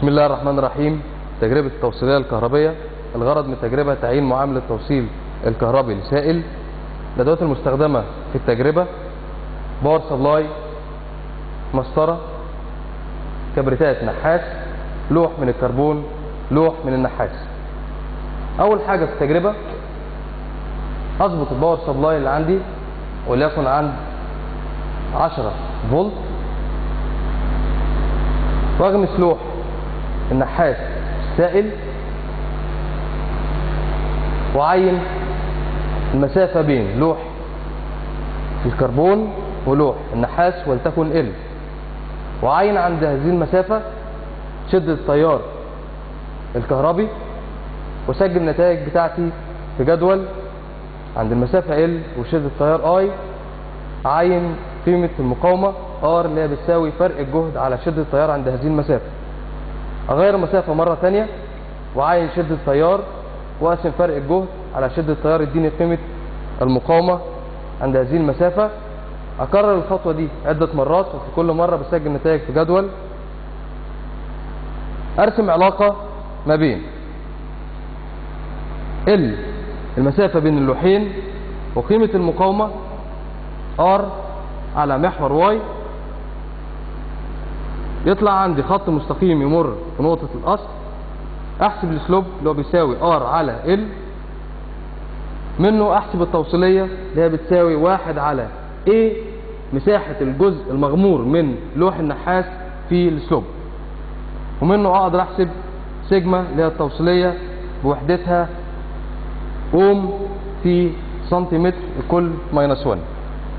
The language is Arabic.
بسم الله الرحمن الرحيم. تجربة التوصيلية الكهربية. الغرض من التجربة تعيين معامل التوصيل الكهربي لسائل. الأدوات المستخدمة في التجربة: باور سبلاي، مسطرة، كبريتات نحاس، لوح من الكربون، لوح من النحاس. أول حاجة في التجربة أظبط الباور سبلاي اللي عندي وليكن عند 10 فولت، واغمس لوح النحاس السائل وعين المسافة بين لوح الكربون ولوح النحاس ولتكن ال، وعين عند هذه المسافة شدة التيار الكهربي، وسجل النتائج بتاعتي في جدول. عند المسافة ال وشدة التيار اي عين قيمة المقاومة ار اللي هي بتساوي فرق الجهد على شدة التيار عند هذه المسافة. اغير المسافة مرة تانية وعين شدة التيار واقسم فرق الجهد على شدة التيار يديني قيمة المقاومة عند هذه المسافة. اكرر الخطوة دي عدة مرات، وفي كل مرة بسجل النتائج في جدول. ارسم علاقة ما بين المسافة بين اللوحين وقيمة المقاومة R على محور واي. يطلع عندي خط مستقيم يمر في نقطة الأصل. أحسب السلوب اللي هو بيساوي R على L، منه أحسب التوصيلية اللي هي بتساوي 1 على A مساحة الجزء المغمور من لوح النحاس في السلوب، ومنه أقدر أحسب سيجما اللي هي التوصيلية بوحدتها أوم في سنتيمتر لكل -1.